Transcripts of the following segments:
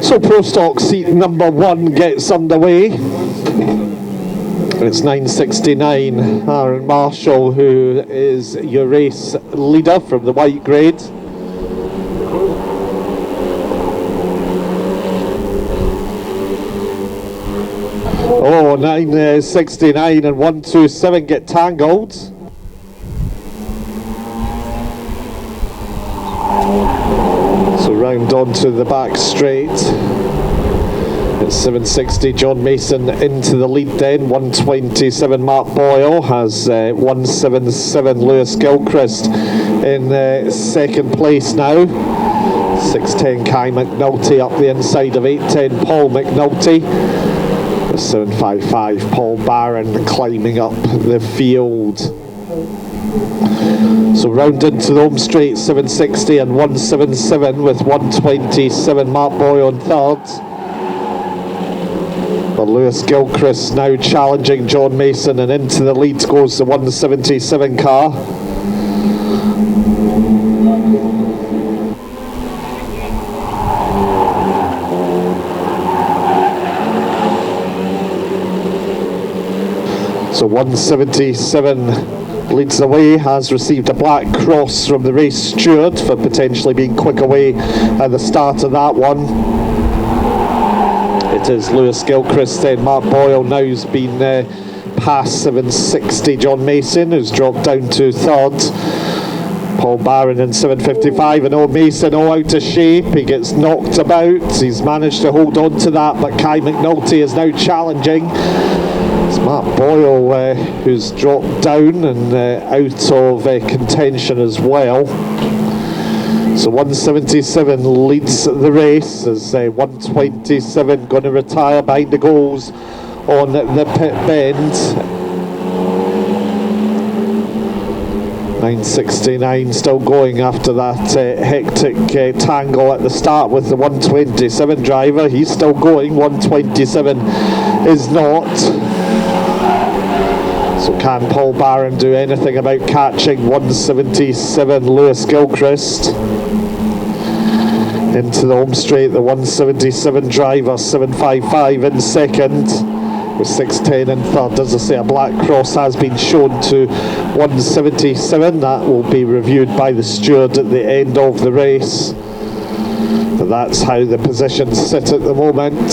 So Prostox seat number 1 gets underway. It's 9.69. Aaron Marshall, who is your race leader from the white grade. Oh, 9.69 and 1.27 get tangled. So round onto the back straight. It's 7.60, John Mason into the lead then. 1.27 Mark Boyle has 1.77 Lewis Gilchrist in second place now. 6.10 Kai McNulty up the inside of 8.10 Paul McNulty. 7.55 Paul Barron climbing up the field. So round into the home straight, 7.60 and 1.77 with 1.27 Mark Boyle on third. But Lewis Gilchrist now challenging John Mason, and into the lead goes the 1.77 car. So 1.77 leads the way, has received a black cross from the race steward for potentially being quick away at the start of that one. It is Lewis Gilchrist then. Mark Boyle now has been past 7.60 John Mason, who's dropped down to third. Paul Barron in 7.55, and Mason out of shape. He gets knocked about. He's managed to hold on to that, but Kai McNulty is now challenging. It's Mark Boyle who's dropped down and out of contention as well. So 1.77 leads the race as 1.27 going to retire behind the goals on the pit bend. 9.69 still going after that hectic tangle at the start with the 1.27 driver. He's still going. 1.27 is not. So can Paul Barron do anything about catching 1.77 Lewis Gilchrist? Into the home straight, the 1.77 driver, 7.55 in second, with 6.10 in third. As I say, a black cross has been shown to 1.77. That will be reviewed by the steward at the end of the race. But that's how the positions sit at the moment.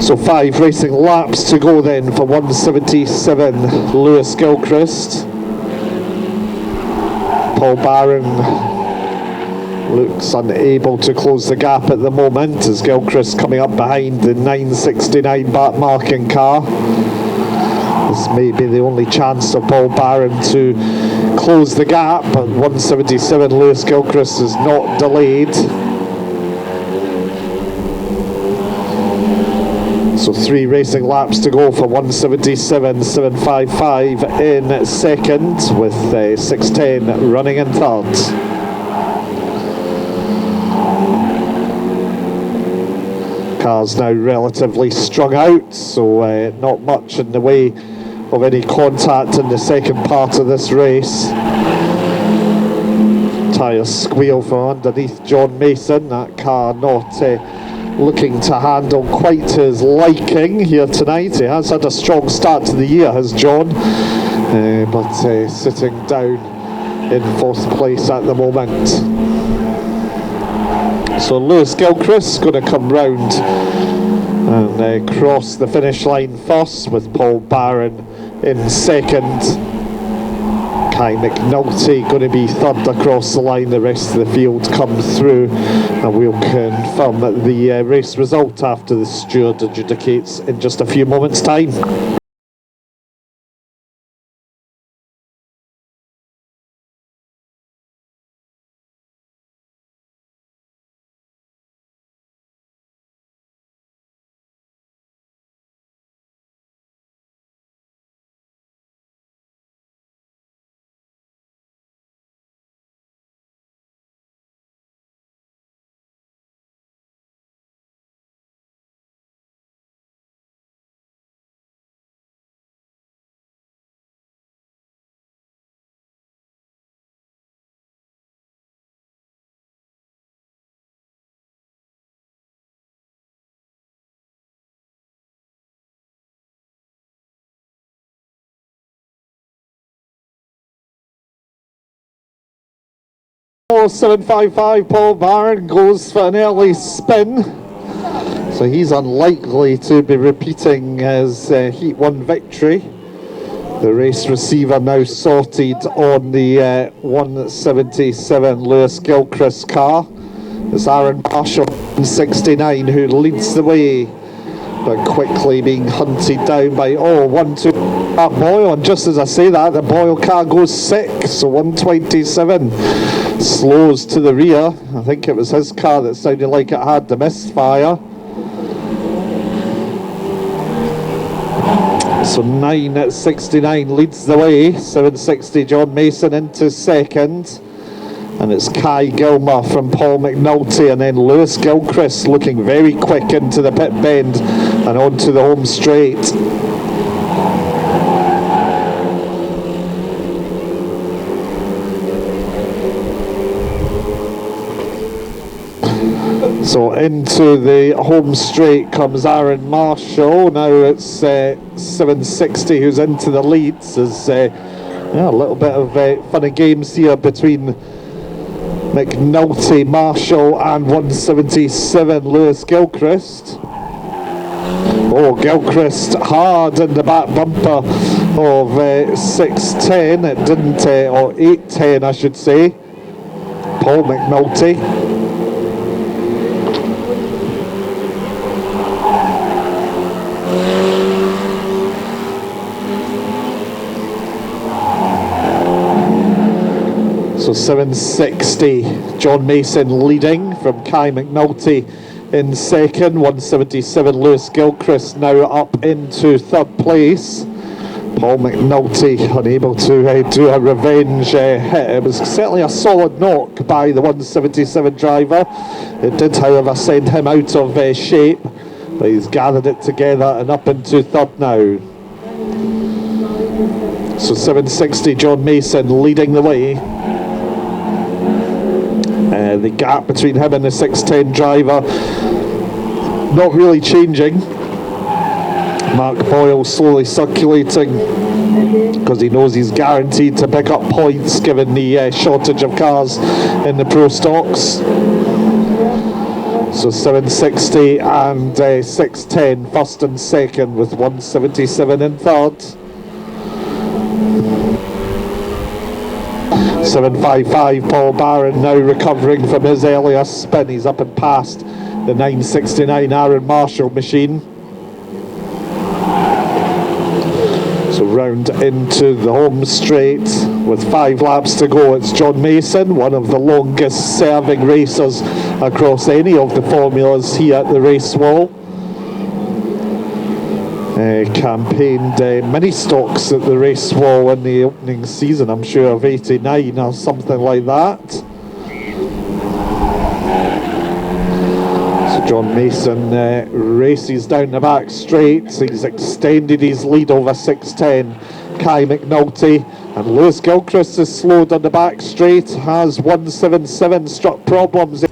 So 5 racing laps to go then for 1.77 Lewis Gilchrist. Paul Barron looks unable to close the gap at the moment as Gilchrist coming up behind the 9.69 back marking car. This may be the only chance of Paul Barron to close the gap, but 1.77 Lewis Gilchrist is not delayed. So 3 racing laps to go for 1.77, 7.55 in second, with 6.10 running in third. Car's now relatively strung out, so not much in the way of any contact in the second part of this race. Tyres squeal from underneath John Mason. That car not looking to handle quite his liking here tonight. He has had a strong start to the year, has John, but sitting down in 4th place at the moment. So Lewis Gilchrist going to come round and cross the finish line first, with Paul Barron in second. Kai McNulty going to be third across the line. The rest of the field come through, and we'll confirm the race result after the steward adjudicates in just a few moments' time. 755, Paul Barron goes for an early spin. So he's unlikely to be repeating his Heat 1 victory. The race receiver now sorted on the 177 Lewis Gilchrist car. It's Aaron Marshall, 69, who leads the way, but quickly being hunted down by 1-2 Boyle. And just as I say that, the Boyle car goes 6, so 127 slows to the rear. I think it was his car that sounded like it had the misfire. So 9 at 69 leads the way. 760 John Mason into second. And it's Kai Gilmer from Paul McNulty, and then Lewis Gilchrist looking very quick into the pit bend and onto the home straight. So into the home straight comes Aaron Marshall. Now it's 760 who's into the leads. There's a little bit of fun and games here between McNulty, Marshall and 177 Lewis Gilchrist. Gilchrist hard in the back bumper of 610. It didn't, or 810 I should say. Paul McNulty. So 760, John Mason leading from Kai McNulty in second. 177 Lewis Gilchrist now up into third place. Paul McNulty unable to do a revenge hit. It was certainly a solid knock by the 177 driver. It did, however, send him out of shape, but he's gathered it together and up into third now. So 760 John Mason leading the way. The gap between him and the 610 driver not really changing. Mark Boyle slowly circulating because he knows he's guaranteed to pick up points given the shortage of cars in the Prostox. So 760 and 610 first and second, with 177 in third. 755 Paul Barron now recovering from his earlier spin. He's up and past the 969 Aaron Marshall machine. So round into the home straight with 5 laps to go. It's John Mason, one of the longest serving racers across any of the formulas here at the Racewall. Campaigned mini stocks at the Racewall in the opening season, I'm sure of 89 or something like that. So John Mason races down the back straight. So he's extended his lead over 610 Kai McNulty, and Lewis Gilchrist is slowed on the back straight. Has 177 struck problems.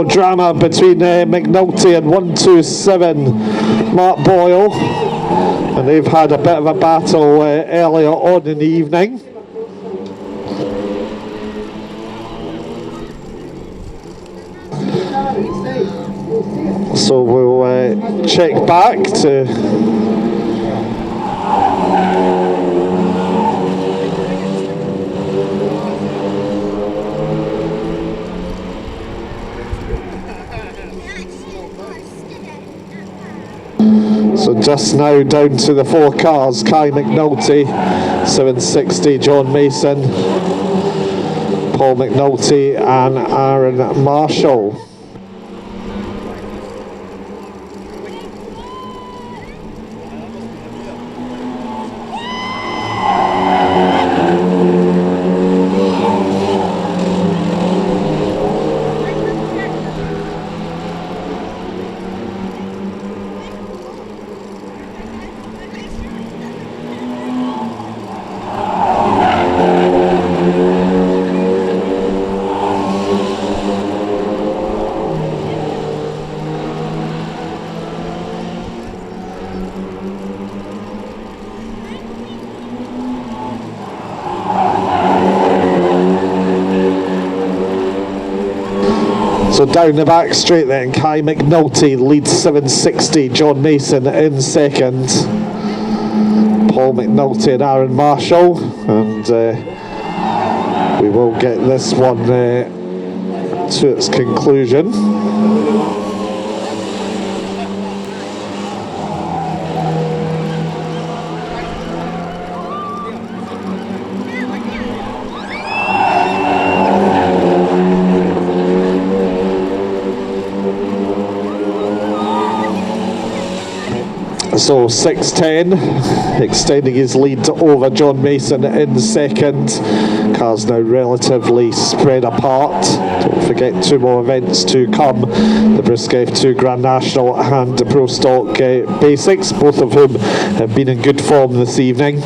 Drama between McNulty and 127 Mark Boyle, and they've had a bit of a battle earlier on in the evening. So we'll check back to So just now down to the 4 cars, Kai McNulty, 760 John Mason, Paul McNulty and Aaron Marshall. So down the back straight then, Kai McNulty leads 760, John Mason in second, Paul McNulty and Aaron Marshall, and we will get this one to its conclusion. So 6:10, extending his lead over John Mason in second. Cars now relatively spread apart. Don't forget 2 more events to come, the Brusque F2 Grand National and the Prostox Basics, both of whom have been in good form this evening.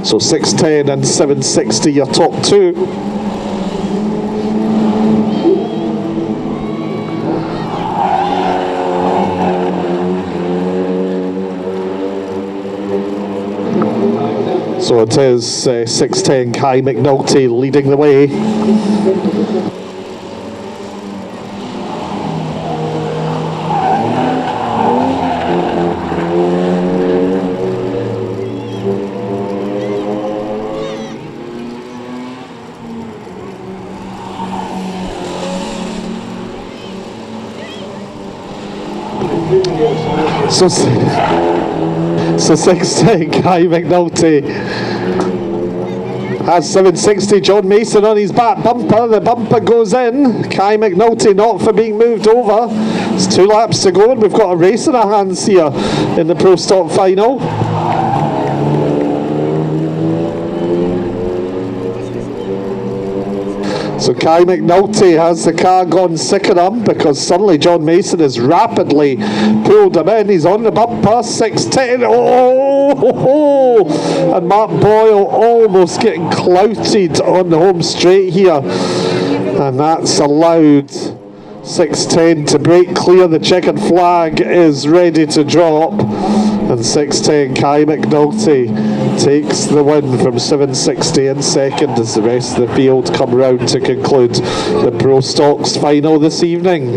So 610 and 760 your top 2. So it is 610 Kai McNulty leading the way. So 610 Kai McNulty has 760 John Mason on his back bumper. The bumper goes in. Kai McNulty not for being moved over. It's 2 laps to go and we've got a race in our hands here in the Prostox final. So Kai McNulty has the car gone sick of him because suddenly John Mason has rapidly pulled him in. He's on the bumper, 610. Oh! And Mark Boyle almost getting clouted on the home straight here. And that's allowed 610 to break clear. The checkered flag is ready to drop. And 610 Kai McNulty takes the win from 760 in second as the rest of the field come round to conclude the Prostox final this evening.